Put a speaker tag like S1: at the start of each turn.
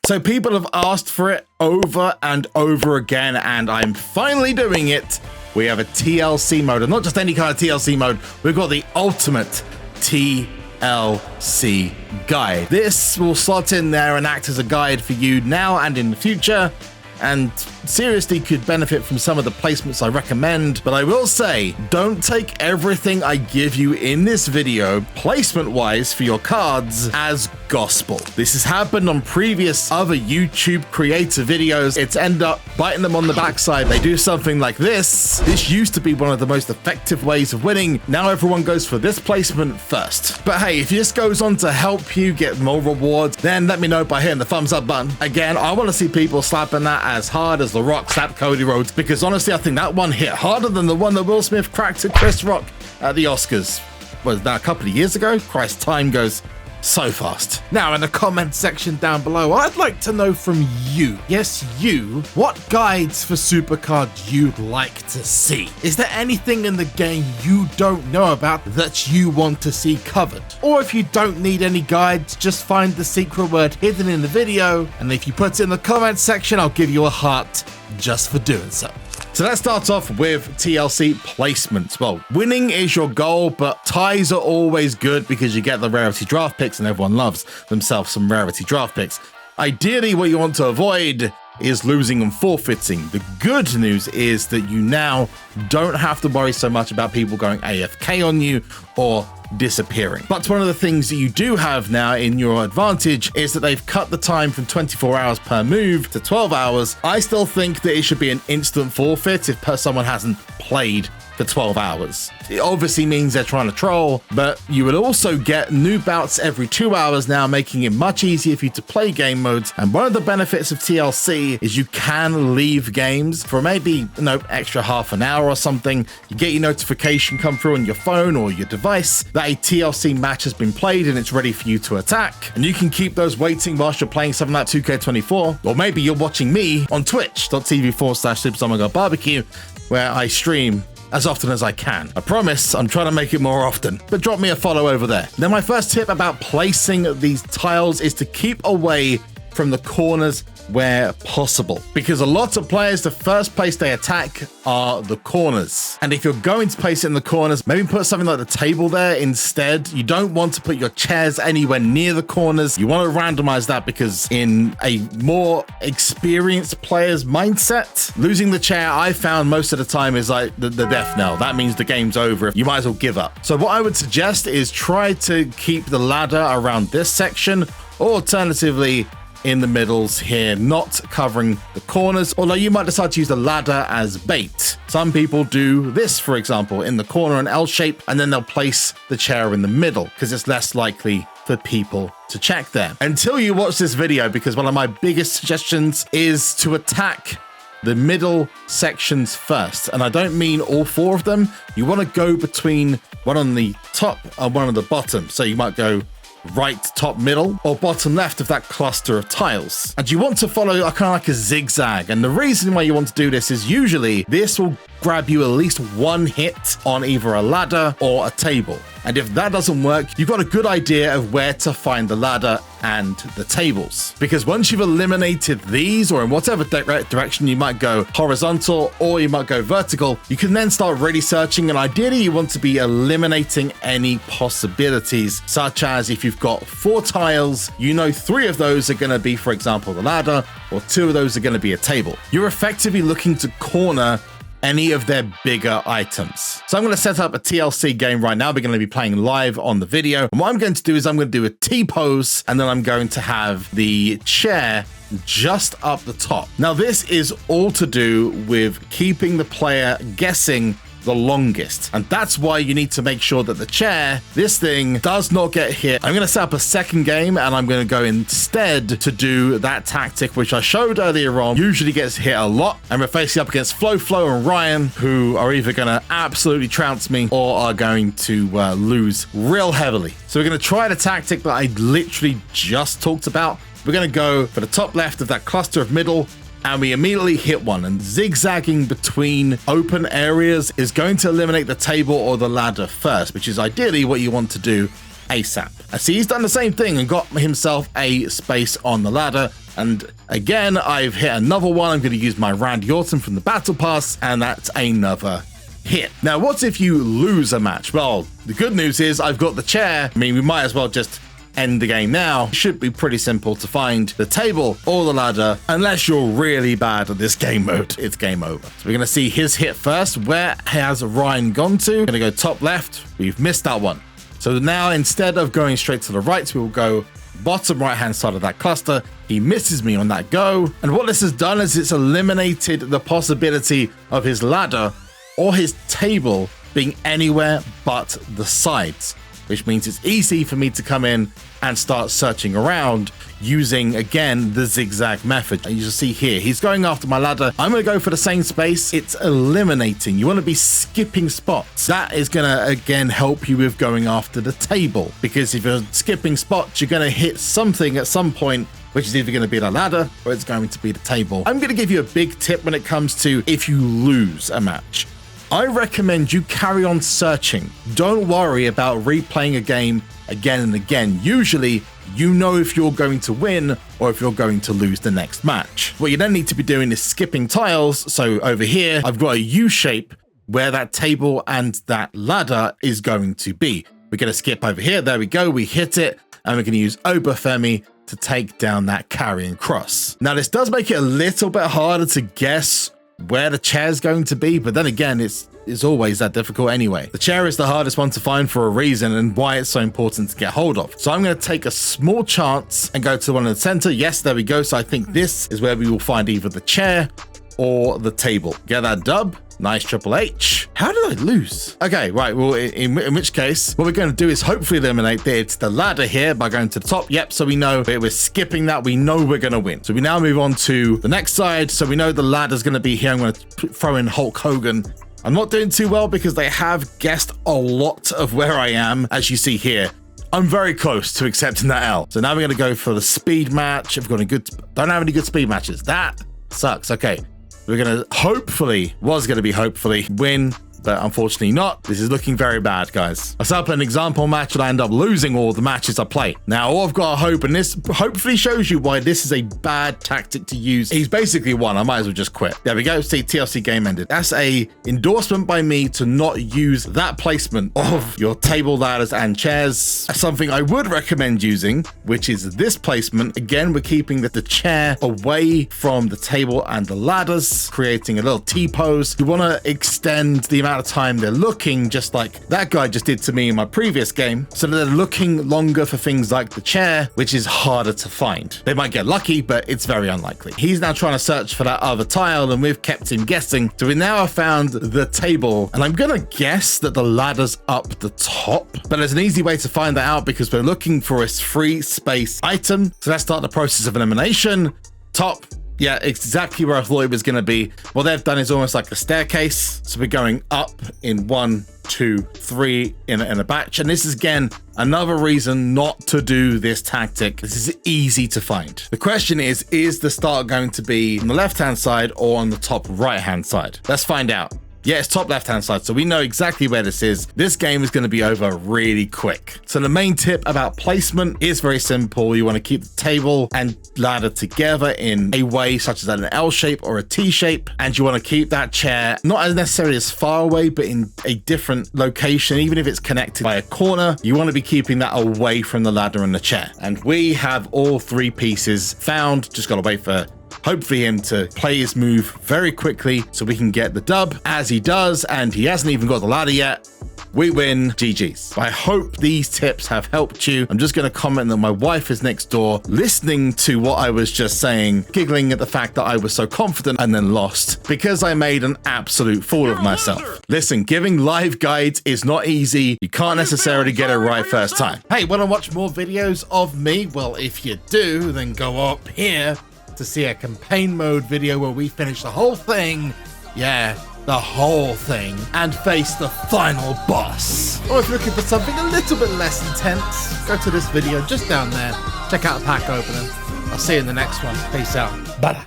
S1: So people have asked for it over and over again, and I'm finally doing it. We have a TLC mode, and not just any kind of TLC mode. We've got the ultimate TLC guide. This will slot in there and act as a guide for you now and in the future, and seriously could benefit from some of the placements I recommend. But I will say, don't take everything I give you in this video, placement-wise for your cards, as gospel. This has happened on previous other YouTube creator videos. It's ended up biting them on the backside. They do something like this. This used to be one of the most effective ways of winning. Now everyone goes for this placement first. But hey, if this goes on to help you get more rewards, then let me know by hitting the thumbs up button. Again, I want to see people slapping that as hard as The Rock slapped Cody Rhodes, because honestly, I think that one hit harder than the one that Will Smith cracked to Chris Rock at the Oscars. Was that a couple of years ago? Christ, time goes so fast. Now, in the comment section down below, I'd like to know from you, yes, you, what guides for SuperCard you'd like to see. Is there anything in the game you don't know about that you want to see covered? Or if you don't need any guides, just find the secret word hidden in the video, and if you put it in the comment section, I'll give you a heart just for doing so. So let's start off with TLC placements. Well, winning is your goal, but ties are always good because you get the rarity draft picks, and everyone loves themselves some rarity draft picks. Ideally, what you want to avoid is losing and forfeiting. The good news is that you now don't have to worry so much about people going AFK on you or disappearing. But one of the things that you do have now in your advantage is that they've cut the time from 24 hours per move to 12 hours. I still think that it should be an instant forfeit if someone hasn't played for 12 hours. It obviously means they're trying to troll, but you will also get new bouts every 2 hours now, making it much easier for you to play game modes. And one of the benefits of TLC is you can leave games for maybe, extra half an hour or something. You get your notification come through on your phone or your device that a TLC match has been played and it's ready for you to attack. And you can keep those waiting whilst you're playing something like 2K24, or maybe you're watching me on twitch.tv/SuperZomGBBQ, where I stream as often as I can. I promise I'm trying to make it more often, but drop me a follow over there. Now, my first tip about placing these tiles is to keep away from the corners where possible, because a lot of players, the first place they attack are the corners. And if you're going to place it in the corners, maybe put something like the table there instead. You don't want to put your chairs anywhere near the corners. You want to randomize that, because in a more experienced player's mindset, losing the chair, I found most of the time, is like the death knell. That means the game's over. You might as well give up. So what I would suggest is try to keep the ladder around this section, or alternatively in the middles here, not covering the corners, although you might decide to use the ladder as bait. Some people do this, for example, in the corner, an L shape, and then they'll place the chair in the middle because it's less likely for people to check there. Until you watch this video, because one of my biggest suggestions is to attack the middle sections first. And I don't mean all four of them. You want to go between one on the top and one on the bottom. So you might go right, top, middle, or bottom left of that cluster of tiles. And you want to follow kind of like a zigzag. And the reason why you want to do this is usually this will grab you at least one hit on either a ladder or a table. And if that doesn't work, you've got a good idea of where to find the ladder and the tables. Because once you've eliminated these, or in whatever direction you might go, horizontal or you might go vertical, you can then start really searching. And ideally, you want to be eliminating any possibilities, such as if you've got 4 tiles, 3 of those are going to be, for example, the ladder, or 2 of those are going to be a table. You're effectively looking to corner any of their bigger items. So I'm going to set up a TLC game right now. We're going to be playing live on the video. And what I'm going to do is I'm going to do a T-pose, and then I'm going to have the chair just up the top. Now, this is all to do with keeping the player guessing the longest, and that's why you need to make sure that the chair, this thing, does not get hit. I'm going to set up a second game, and I'm going to go instead to do that tactic which I showed earlier on. Usually gets hit a lot, and we're facing up against Flo and Ryan, who are either going to absolutely trounce me or are going to lose real heavily. So we're going to try the tactic that I literally just talked about. We're going to go for the top left of that cluster of middle, and we immediately hit one, and zigzagging between open areas is going to eliminate the table or the ladder first, which is ideally what you want to do ASAP. I see he's done the same thing and got himself a space on the ladder. And again, I've hit another one. I'm going to use my Randy Orton from the Battle Pass, and that's another hit. Now, what if you lose a match? Well, the good news is I've got the chair. I mean, we might as well just end the game now. It should be pretty simple to find the table or the ladder, unless you're really bad at this game mode. It's game over. So we're going to see his hit first. Where has Ryan gone to? Going to go top left. We've missed that one. So now, instead of going straight to the right, we will go bottom right hand side of that cluster. He misses me on that go. And what this has done is it's eliminated the possibility of his ladder or his table being anywhere but the sides, which means it's easy for me to come in and start searching around using, again, the zigzag method. You see here, he's going after my ladder. I'm going to go for the same space. It's eliminating. You want to be skipping spots. That is going to, again, help you with going after the table, because if you're skipping spots, you're going to hit something at some point, which is either going to be the ladder or it's going to be the table. I'm going to give you a big tip when it comes to if you lose a match. I recommend you carry on searching. Don't worry about replaying a game again and again. Usually, you know if you're going to win or if you're going to lose the next match. What you then need to be doing is skipping tiles. So over here, I've got a U shape where that table and that ladder is going to be. We're going to skip over here. There we go. We hit it, and we're going to use Obafemi to take down that carrying cross. Now, this does make it a little bit harder to guess where the chair is going to be, but then again, it's always that difficult anyway. The chair is the hardest one to find for a reason, and why it's so important to get hold of. So I'm going to take a small chance and go to the one in the center. Yes, there we go. So I think this is where we will find either the chair or the table. Get that dub. Nice Triple H. How did I lose? Okay, right. Well, in which case, what we're going to do is hopefully eliminate it's the ladder here by going to the top. Yep, so we know we're skipping that. We know we're going to win. So we now move on to the next side. So we know the ladder's going to be here. I'm going to throw in Hulk Hogan. I'm not doing too well because they have guessed a lot of where I am, as you see here. I'm very close to accepting that L. So now we're going to go for the speed match. I've got don't have any good speed matches. That sucks. Okay. We're going to hopefully win, but unfortunately not. This is looking very bad, guys. I set up an example match and I end up losing all the matches I play. Now, all I've got to hope, and this hopefully shows you why this is a bad tactic to use. He's basically won. I might as well just quit. There we go. See, TLC game ended. That's a endorsement by me to not use that placement of your table, ladders, and chairs. Something I would recommend using, which is this placement. Again, we're keeping the chair away from the table and the ladders, creating a little T-pose. You want to extend the amount of time they're looking, just like that guy just did to me in my previous game, so that they're looking longer for things like the chair, which is harder to find. They might get lucky, but it's very unlikely. He's now trying to search for that other tile, and we've kept him guessing. So we now have found the table, and I'm gonna guess that the ladder's up the top, but there's an easy way to find that out because we're looking for a free space item. So let's start the process of elimination. Top. Yeah, exactly where I thought it was going to be. What they've done is almost like a staircase. So we're going up in 1, 2, 3 in a batch. And this is, again, another reason not to do this tactic. This is easy to find. The question is the start going to be on the left-hand side or on the top right-hand side? Let's find out. Yeah, it's top left-hand side, so we know exactly where this is. This game is going to be over really quick. So the main tip about placement is very simple. You want to keep the table and ladder together in a way such as an L shape or a T shape, and you want to keep that chair not as necessarily as far away, but in a different location. Even if it's connected by a corner, you want to be keeping that away from the ladder and the chair. And we have all three pieces found. Just got to wait for hopefully him to play his move very quickly so we can get the dub, as he does, and he hasn't even got the ladder yet. We win. GG's. I hope these tips have helped you. I'm just going to comment that my wife is next door listening to what I was just saying, giggling at the fact that I was so confident and then lost because I made an absolute fool of myself. Listen, giving live guides is not easy. You can't necessarily get it right first time. Hey, want to watch more videos of me? Well, if you do, then go up here to see a campaign mode video where we finish the whole thing. Yeah, the whole thing, and face the final boss. Or if you're looking for something a little bit less intense, go to this video just down there. Check out the pack opening. I'll see you in the next one. Peace out. Bye.